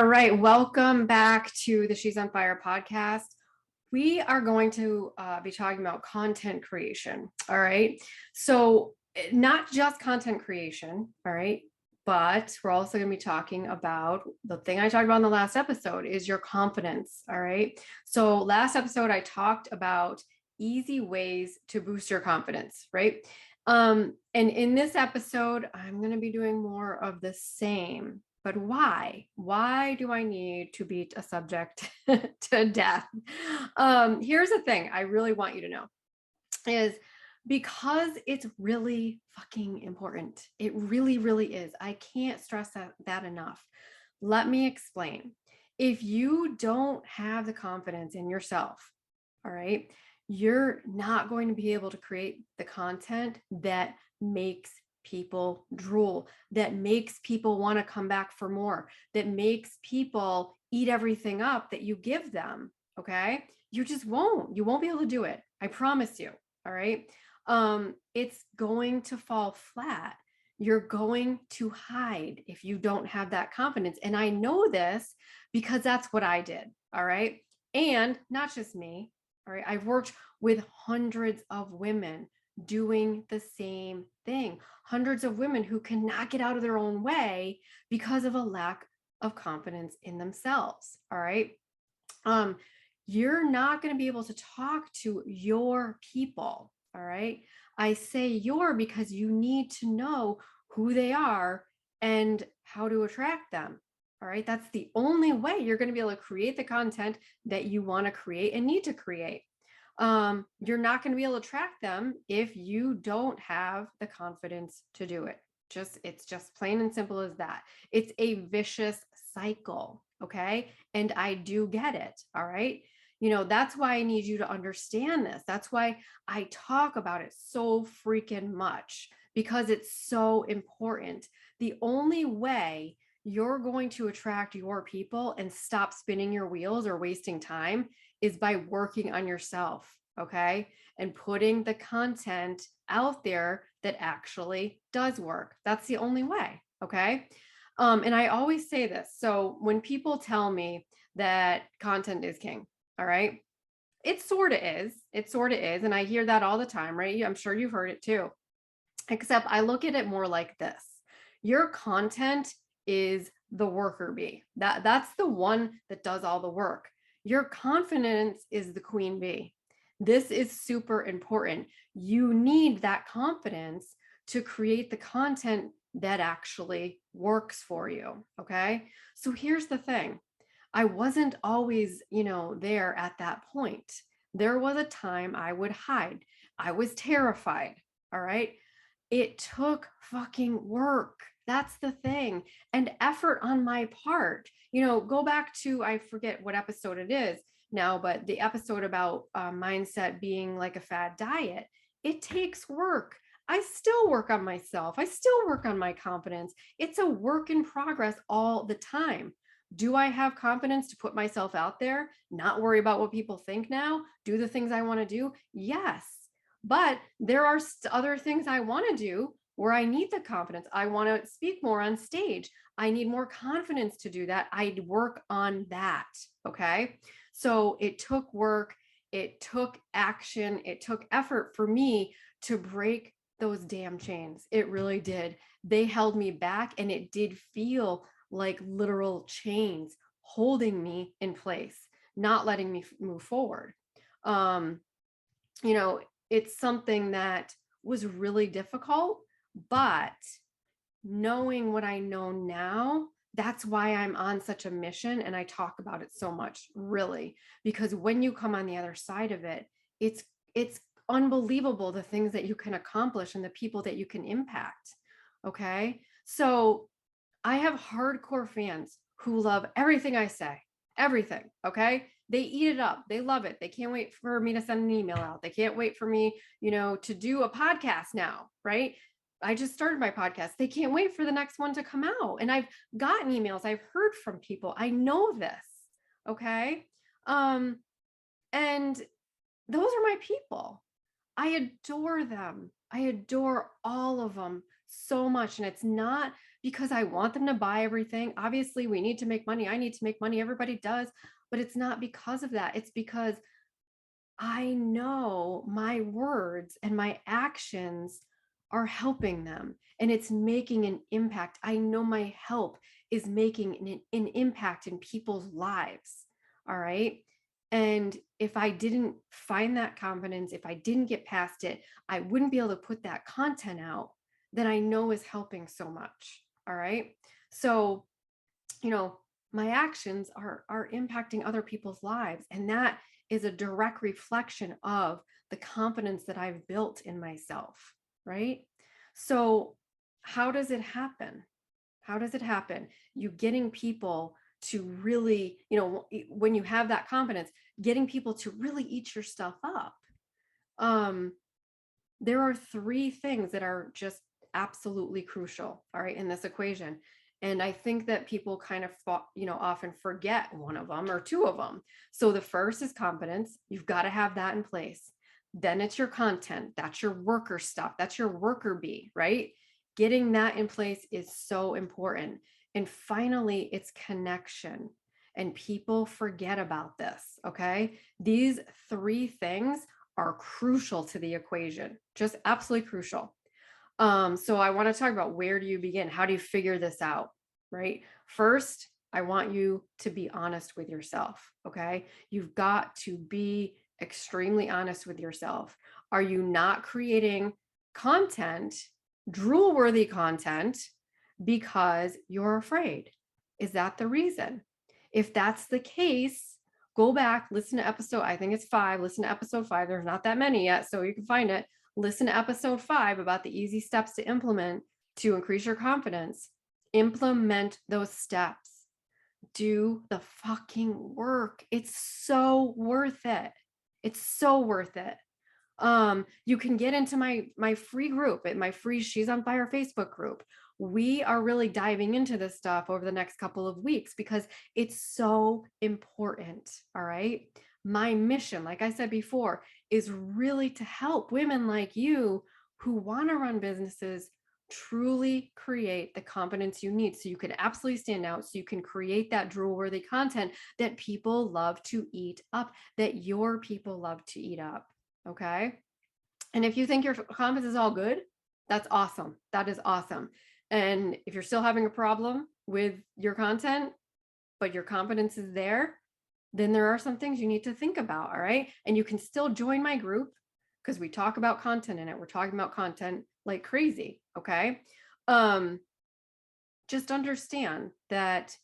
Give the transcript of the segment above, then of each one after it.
All right, welcome back to the She's on Fire podcast. We are going to be talking about content creation. All right, so not just content creation, all right, but we're also going to be talking about the thing I talked about in the last episode is your confidence. All right, so last episode I talked about easy ways to boost your confidence, right? And in this episode, I'm going to be doing more of the same. But why? Why do I need to beat a subject to death? Here's the thing I really want you to know is because it's really fucking important. It really, really is. I can't stress that enough. Let me explain. If you don't have the confidence in yourself, all right, you're not going to be able to create the content that makes people drool, that makes people want to come back for more, that makes people eat everything up that you give them. Okay. You just won't. You won't be able to do it. I promise you. All right. It's going to fall flat. You're going to hide if you don't have that confidence. And I know this because that's what I did. All right. And not just me. All right. I've worked with hundreds of women doing the same thing. Hundreds of women who cannot get out of their own way because of a lack of confidence in themselves. All right. You're not going to be able to talk to your people. All right. I say your because you need to know who they are and how to attract them. All right. That's the only way you're going to be able to create the content that you want to create and need to create. You're not going to be able to track them if you don't have the confidence to do it. It's just plain and simple as that. It's a vicious cycle. Okay. And I do get it. All right. That's why I need you to understand this. That's why I talk about it so freaking much because it's so important. The only way you're going to attract your people and stop spinning your wheels or wasting time is by working on yourself, okay? And putting the content out there that actually does work. That's the only way, okay? And I always say this. So when people tell me that content is king, all right, it sort of is. It sort of is. And I hear that all the time, right? I'm sure you've heard it too. Except I look at it more like this. Your content is the worker bee. That's the one that does all the work. Your confidence is the queen bee. This is super important. You need that confidence to create the content that actually works for you. Okay. So here's the thing. I wasn't always, there at that point. There was a time I would hide. I was terrified. All right. It took fucking work. That's the thing. And effort on my part. Go back to, I forget what episode it is now, but the episode about mindset being like a fad diet. It takes work. I still work on myself. I still work on my confidence. It's a work in progress all the time. Do I have confidence to put myself out there, not worry about what people think now, do the things I want to do? Yes. But there are other things I want to do where I need the confidence. I want to speak more on stage. I need more confidence to do that. I'd work on that. Okay. So it took work. It took action. It took effort for me to break those damn chains. It really did. They held me back and it did feel like literal chains holding me in place, not letting me move forward. It's something that was really difficult, but knowing what I know now, that's why I'm on such a mission and I talk about it so much, really, because when you come on the other side of it, it's unbelievable the things that you can accomplish and the people that you can impact. Okay? So I have hardcore fans who love everything I say, everything. Okay. They eat it up. They love it. They can't wait for me to send an email out. They can't wait for me, to do a podcast now. Right. I just started my podcast. They can't wait for the next one to come out. And I've gotten emails. I've heard from people. I know this. Okay. And those are my people. I adore them. I adore all of them so much. And it's not because I want them to buy everything. Obviously, we need to make money. I need to make money. Everybody does. But it's not because of that. It's because I know my words and my actions are helping them and it's making an impact. I know my help is making an impact in people's lives. All right. And if I didn't find that confidence, if I didn't get past it, I wouldn't be able to put that content out that I know is helping so much. All right. So, my actions are impacting other people's lives. And that is a direct reflection of the confidence that I've built in myself, right? So how does it happen? How does it happen? You getting people to really, when you have that confidence, getting people to really eat your stuff up. Um, there are three things that are just absolutely crucial, all right, in this equation. And I think that people kind of, often forget one of them or two of them. So the first is confidence. You've got to have that in place. Then it's your content. That's your worker stuff. That's your worker bee, right? Getting that in place is so important. And finally, it's connection. And people forget about this, okay? These three things are crucial to the equation, just absolutely crucial. So I want to talk about, where do you begin? How do you figure this out, right? First, I want you to be honest with yourself, okay? You've got to be extremely honest with yourself. Are you not creating content, drool-worthy content, because you're afraid? Is that the reason? If that's the case, go back, listen to episode, I think it's 5, listen to episode 5. There's not that many yet, so you can find it. Listen to episode 5 about the easy steps to implement to increase your confidence. Implement those steps. Do the fucking work. It's so worth it. It's so worth it. You can get into my free group at my free She's on Fire Facebook group. We are really diving into this stuff over the next couple of weeks because it's so important. All right. My mission, like I said before, is really to help women like you who want to run businesses truly create the confidence you need so you can absolutely stand out, so you can create that drool-worthy content that people love to eat up, that your people love to eat up. Okay. And if you think your confidence is all good, that's awesome. That is awesome. And if you're still having a problem with your content, but your confidence is there, then there are some things you need to think about. All right. And you can still join my group because we talk about content in it. We're talking about content like crazy. Okay. Just understand that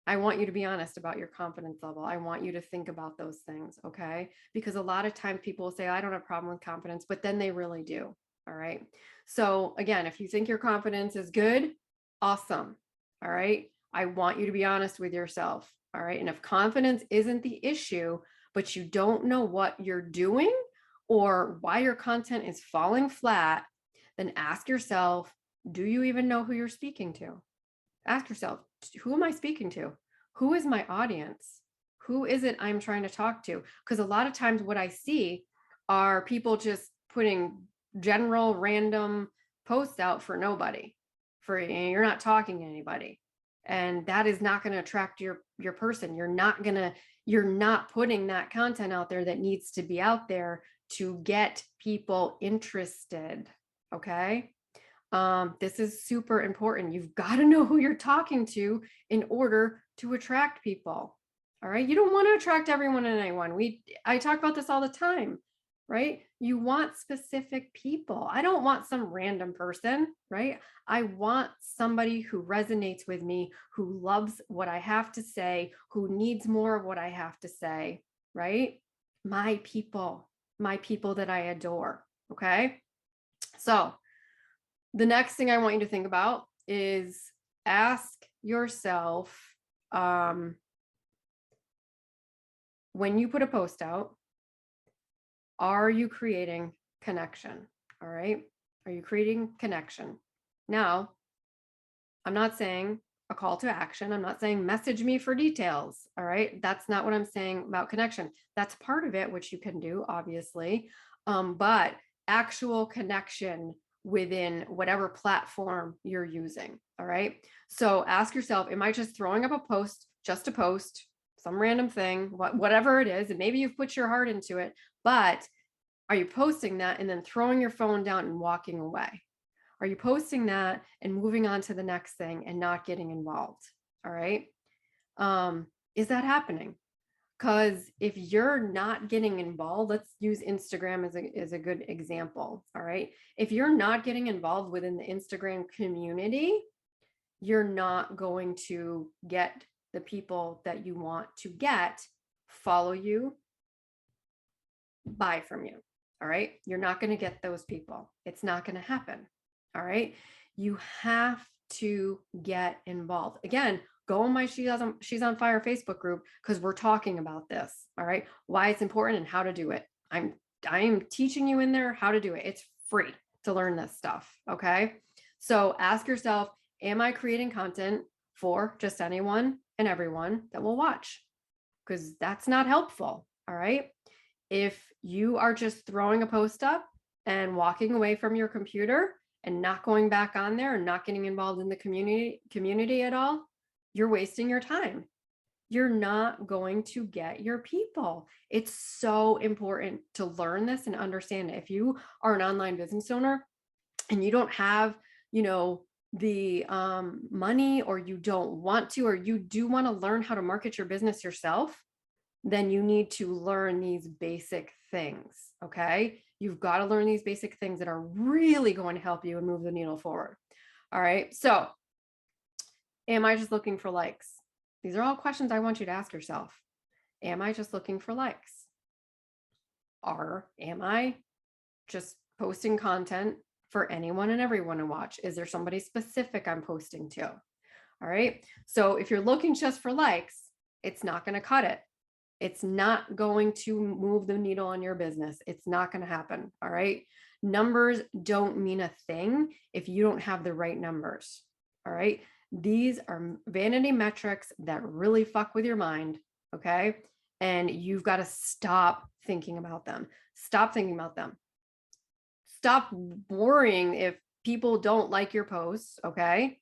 I want you to be honest about your confidence level. I want you to think about those things, okay? Because a lot of times people will say, I don't have a problem with confidence, but then they really do, all right? So again, if you think your confidence is good, awesome, all right? I want you to be honest with yourself, all right? And if confidence isn't the issue, but you don't know what you're doing or why your content is falling flat, then ask yourself, do you even know who you're speaking to? Ask yourself, who am I speaking to? Who is my audience? Who is it I'm trying to talk to? Because a lot of times what I see are people just putting general random posts out for nobody. You're not talking to anybody. And that is not going to attract your person. You're not putting that content out there that needs to be out there to get people interested. Okay. This is super important. You've got to know who you're talking to in order to attract people. All right. You don't want to attract everyone and anyone. I talk about this all the time, right? You want specific people. I don't want some random person, right? I want somebody who resonates with me, who loves what I have to say, who needs more of what I have to say, right? My people that I adore. Okay. So, the next thing I want you to think about is ask yourself, when you put a post out, are you creating connection? All right. Are you creating connection? Now, I'm not saying a call to action. I'm not saying message me for details. All right. That's not what I'm saying about connection. That's part of it, which you can do, obviously. But actual connection within whatever platform you're using. All right. So ask yourself, am I just throwing up a post just to post some random thing, whatever it is, and maybe you've put your heart into it, but are you posting that and then throwing your phone down and walking away? Are you posting that and moving on to the next thing and not getting involved? All right. Is that happening? Because if you're not getting involved, let's use Instagram as a good example. All right. If you're not getting involved within the Instagram community, you're not going to get the people that you want to get follow you, buy from you. All right. You're not going to get those people. It's not going to happen. All right. You have to get involved. Again, go on my She's on Fire Facebook group because we're talking about this. All right. Why it's important and how to do it. I'm teaching you in there how to do it. It's free to learn this stuff. Okay. So ask yourself, am I creating content for just anyone and everyone that will watch? Because that's not helpful. All right. If you are just throwing a post up and walking away from your computer and not going back on there and not getting involved in the community at all, you're wasting your time. You're not going to get your people. It's so important to learn this and understand it. If you are an online business owner and you don't have, the money, or you don't want to, or you do want to learn how to market your business yourself, then you need to learn these basic things. Okay. You've got to learn these basic things that are really going to help you and move the needle forward. All right. So, am I just looking for likes? These are all questions I want you to ask yourself. Am I just looking for likes? Or am I just posting content for anyone and everyone to watch? Is there somebody specific I'm posting to? All right. So if you're looking just for likes, it's not going to cut it. It's not going to move the needle on your business. It's not going to happen. All right. Numbers don't mean a thing if you don't have the right numbers. All right. These are vanity metrics that really fuck with your mind. Okay. And you've got to stop thinking about them. Stop thinking about them. Stop worrying if people don't like your posts. Okay.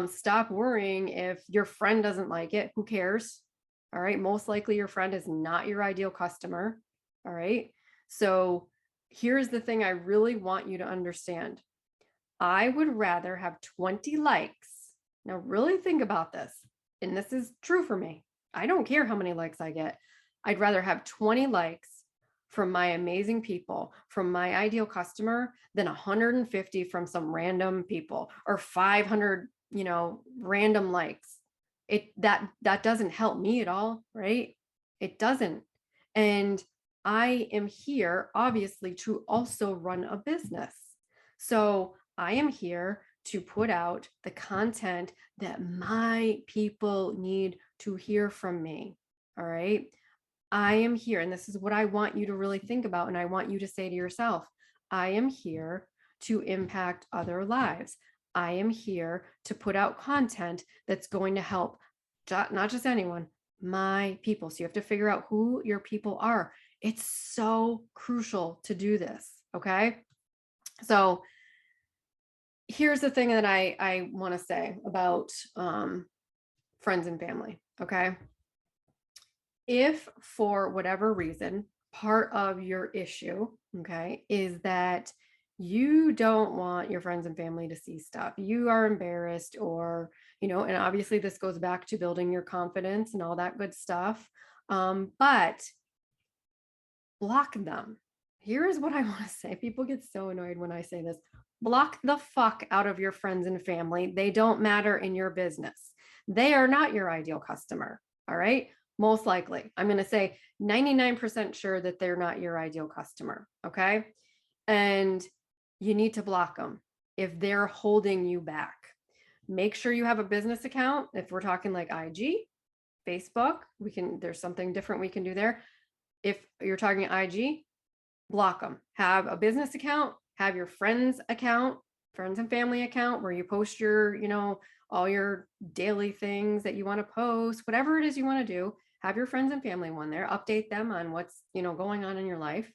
Stop worrying if your friend doesn't like it. Who cares? All right. Most likely your friend is not your ideal customer. All right. So here's the thing I really want you to understand. I would rather have 20 likes. Now, really think about this. And this is true for me. I don't care how many likes I get. I'd rather have 20 likes from my amazing people, from my ideal customer, than 150 from some random people, or 500, random likes. That doesn't help me at all, right? It doesn't. And I am here, obviously, to also run a business. So I am here to put out the content that my people need to hear from me. All right. I am here, and this is what I want you to really think about. And I want you to say to yourself, I am here to impact other lives. I am here to put out content that's going to help not just anyone, my people. So you have to figure out who your people are. It's so crucial to do this. Okay. So here's the thing that I want to say about friends and family. Okay. If for whatever reason, part of your issue, okay, is that you don't want your friends and family to see stuff, you are embarrassed, or, and obviously this goes back to building your confidence and all that good stuff. But block them. Here's what I want to say. People get so annoyed when I say this. Block the fuck out of your friends and family. They don't matter in your business. They are not your ideal customer. All right. Most likely, I'm going to say 99% sure that they're not your ideal customer. Okay. And you need to block them if they're holding you back. Make sure you have a business account. If we're talking like IG, Facebook, there's something different we can do there. If you're talking IG, block them. Have a business account, have your friends and family account where you post your, all your daily things that you want to post, whatever it is you want to do. Have your friends and family one there, update them on what's, going on in your life.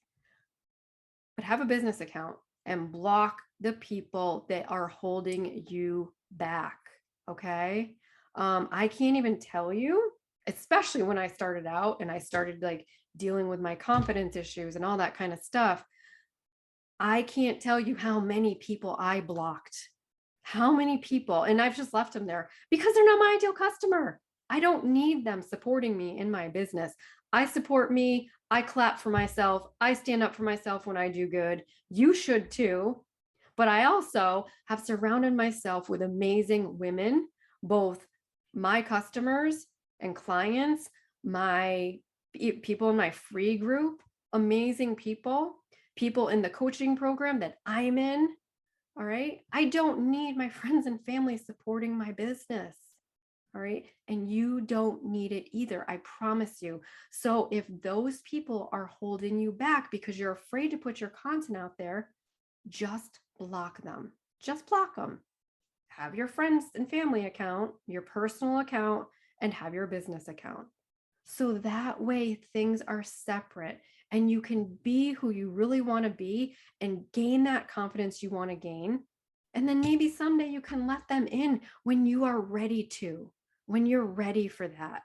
But have a business account and block the people that are holding you back. Okay. I can't even tell you, especially when I started out and I started like dealing with my confidence issues and all that kind of stuff. I can't tell you how many people I blocked. How many people, and I've just left them there because they're not my ideal customer. I don't need them supporting me in my business. I support me. I clap for myself. I stand up for myself when I do good. You should too. But I also have surrounded myself with amazing women, both my customers and clients, my people in my free group, amazing people in the coaching program that I'm in. All right. I don't need my friends and family supporting my business. All right. And you don't need it either. I promise you. So if those people are holding you back because you're afraid to put your content out there, just block them. Just block them. Have your friends and family account, your personal account, and have your business account. So that way things are separate and you can be who you really want to be and gain that confidence you want to gain. And then maybe someday you can let them in when you are ready to, when you're ready for that.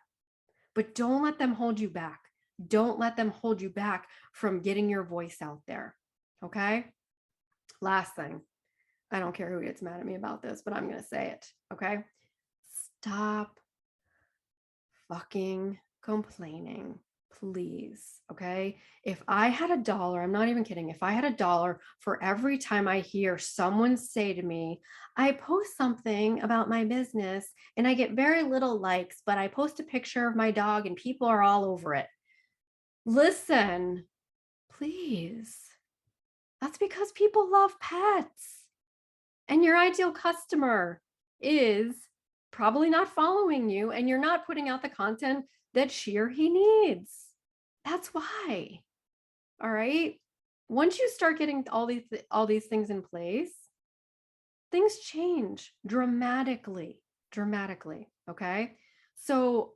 But don't let them hold you back. Don't let them hold you back from getting your voice out there. Okay. Last thing, I don't care who gets mad at me about this, but I'm going to say it. Okay. Stop fucking complaining, please. Okay. If I had a dollar, I'm not even kidding. If I had a dollar for every time I hear someone say to me, I post something about my business and I get very little likes, but I post a picture of my dog and people are all over it. Listen, please. That's because people love pets. And your ideal customer is probably not following you and you're not putting out the content that she or he needs. That's why. All right. Once you start getting all these things in place, things change dramatically. Okay. So,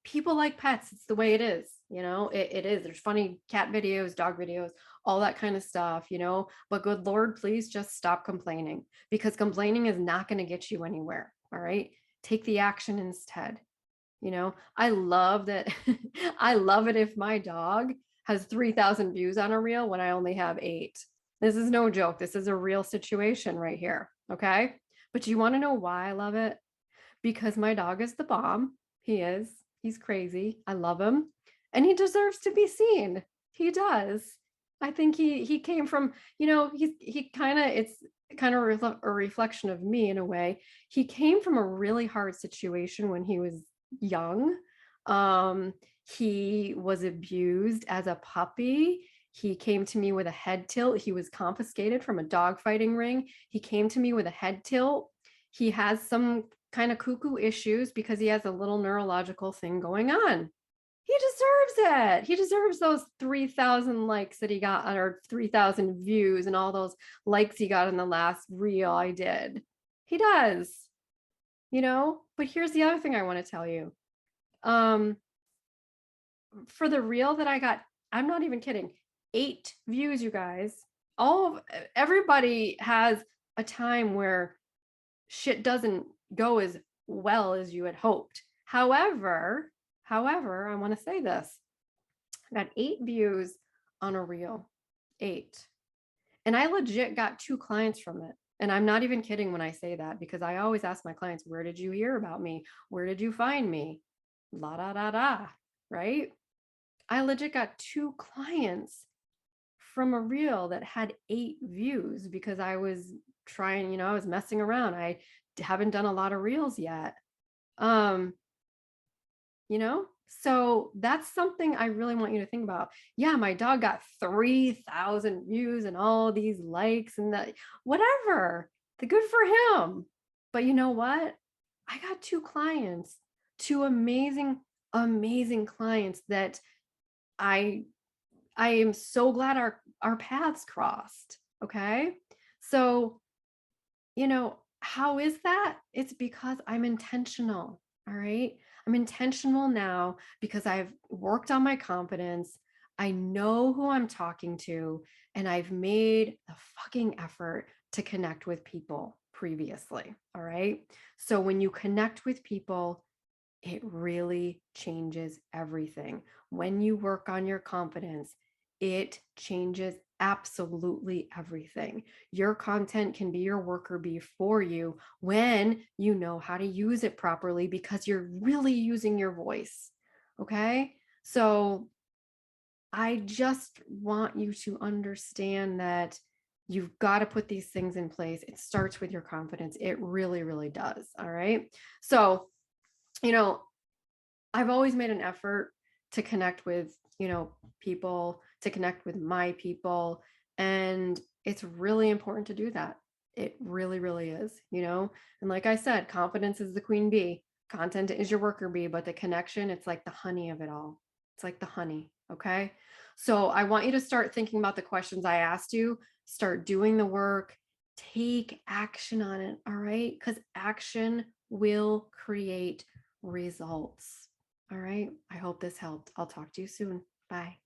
people like pets. It's the way it is. It is. There's funny cat videos, dog videos, all that kind of stuff, but good Lord, please just stop complaining because complaining is not going to get you anywhere. All right. Take the action instead. I love that. I love it if my dog has 3,000 views on a reel when I only have 8. This is no joke. This is a real situation right here. Okay. But you want to know why I love it? Because my dog is the bomb. He is. He's crazy. I love him. And he deserves to be seen. He does. I think he came from, he kind of it's kind of a reflection of me in a way. He came from a really hard situation when he was young. He was abused as a puppy. He came to me with a head tilt. He was confiscated from a dog fighting ring. He came to me with a head tilt. He has some kind of cuckoo issues because he has a little neurological thing going on. He deserves it. He deserves those 3,000 likes that he got or 3,000 views and all those likes he got in the last reel I did. He does, but here's the other thing I want to tell you. For the reel that I got, I'm not even kidding, 8 views, you guys. Everybody has a time where shit doesn't go as well as you had hoped. However, I want to say this. I got 8 views on a reel. 8. And I legit got 2 clients from it. And I'm not even kidding when I say that because I always ask my clients, where did you hear about me? Where did you find me? La da da da, right? I legit got 2 clients from a reel that had 8 views because I was trying, I was messing around. I haven't done a lot of reels yet. So that's something I really want you to think about. Yeah, my dog got 3,000 views and all these likes and that, whatever. The good for him. But you know what? I got 2 clients, 2 amazing clients that I am so glad our paths crossed. Okay. So, how is that? It's because I'm intentional. All right. I'm intentional now because I've worked on my confidence. I know who I'm talking to, and I've made the fucking effort to connect with people previously. All right. So when you connect with people, it really changes everything. When you work on your confidence, it changes absolutely everything. Your content can be your worker bee for you when you know how to use it properly because you're really using your voice. Okay. So I just want you to understand that you've got to put these things in place. It starts with your confidence. It really, really does. All right. So, you know, I've always made an effort to connect with, people, to connect with my people. And it's really important to do that. It really, really is. And like I said, confidence is the queen bee, content is your worker bee, but the connection, it's like the honey of it all. It's like the honey. Okay. So I want you to start thinking about the questions I asked you, start doing the work, take action on it. All right. Because action will create results. All right. I hope this helped. I'll talk to you soon. Bye.